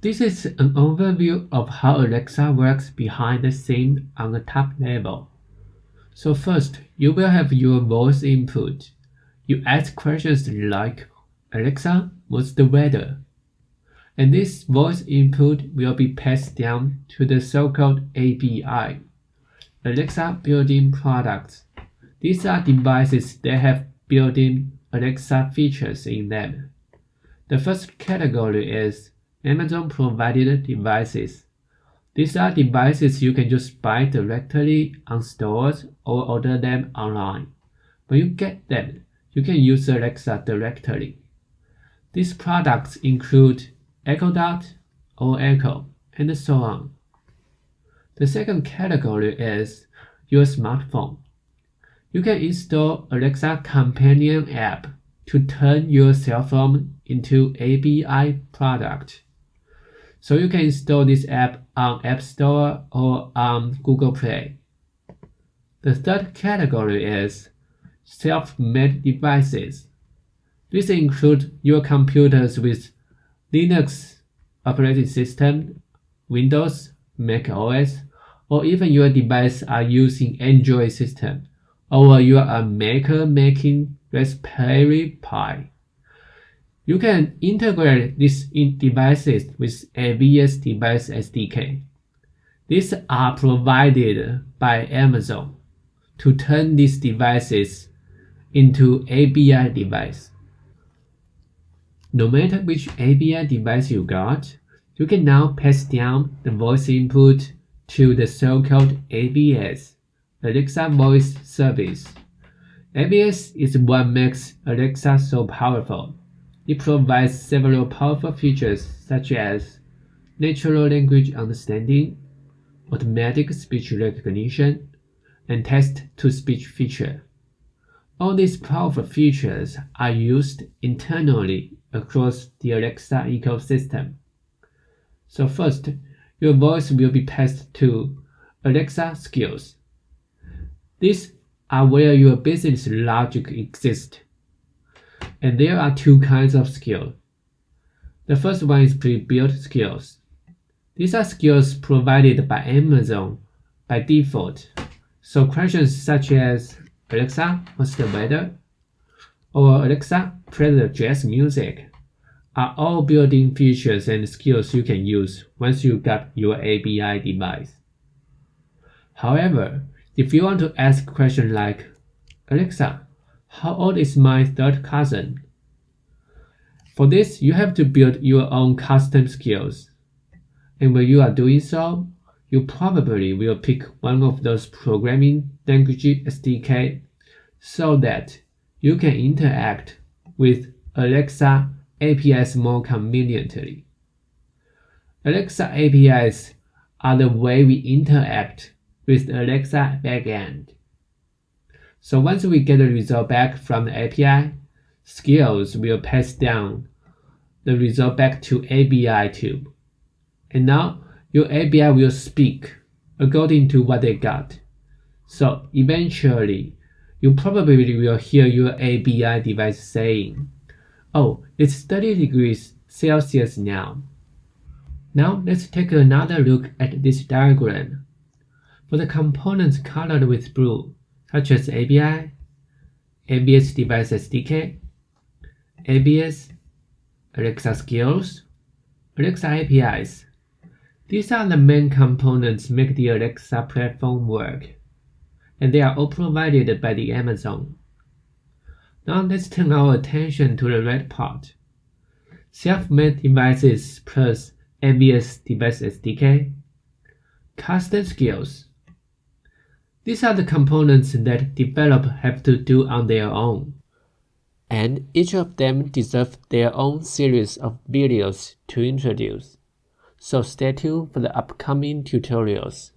This is an overview of how Alexa works behind the scenes on the top level. So first, you will have your voice input. You ask questions like, Alexa, what's the weather? And this voice input will be passed down to the so-called ABI, Alexa built-in products. These are devices that have built-in Alexa features in them. The first category is Amazon-provided devices. These are devices you can just buy directly on stores or order them online. When you get them, you can use Alexa directly. These products include Echo Dot or Echo, and so on. The second category is your smartphone. You can install Alexa Companion app to turn your cell phone into ABI product. So you can install this app on App Store or on Google Play. The third category is self-made devices. These include your computers with Linux operating system, Windows, Mac OS, or even your device are using Android system, or you are a maker making Raspberry Pi. You can integrate these devices with AVS Device SDK. These are provided by Amazon to turn these devices into ABI device. No matter which ABI device you got, you can now pass down the voice input to the so-called AVS, Alexa Voice Service. AVS is what makes Alexa so powerful. It provides several powerful features such as natural language understanding, automatic speech recognition, and text-to-speech feature. All these powerful features are used internally across the Alexa ecosystem. So first, your voice will be passed to Alexa skills. These are where your business logic exists. And there are two kinds of skills. The first one is pre-built skills. These are skills provided by Amazon by default. So questions such as, Alexa, what's the weather? Or Alexa, play the jazz music are all built-in features and skills you can use once you got your ABI device. However, if you want to ask a question like, Alexa, how old is my third cousin? For this, you have to build your own custom skills. And when you are doing so, you probably will pick one of those programming language SDK so that you can interact with Alexa APIs more conveniently. Alexa APIs are the way we interact with the Alexa backend. So once we get the result back from the API, skills will pass down the result back to ABI too. And now your ABI will speak according to what they got. So eventually, you probably will hear your ABI device saying, oh, it's 30 degrees Celsius now. Now let's take another look at this diagram. For the components colored with blue, such as ABI, AVS Device SDK, AVS, Alexa Skills, Alexa APIs. These are the main components make the Alexa platform work, and they are all provided by the Amazon. Now let's turn our attention to the red part. Self-made devices plus AVS Device SDK, custom skills. These are the components that developers have to do on their own. And each of them deserve their own series of videos to introduce. So stay tuned for the upcoming tutorials.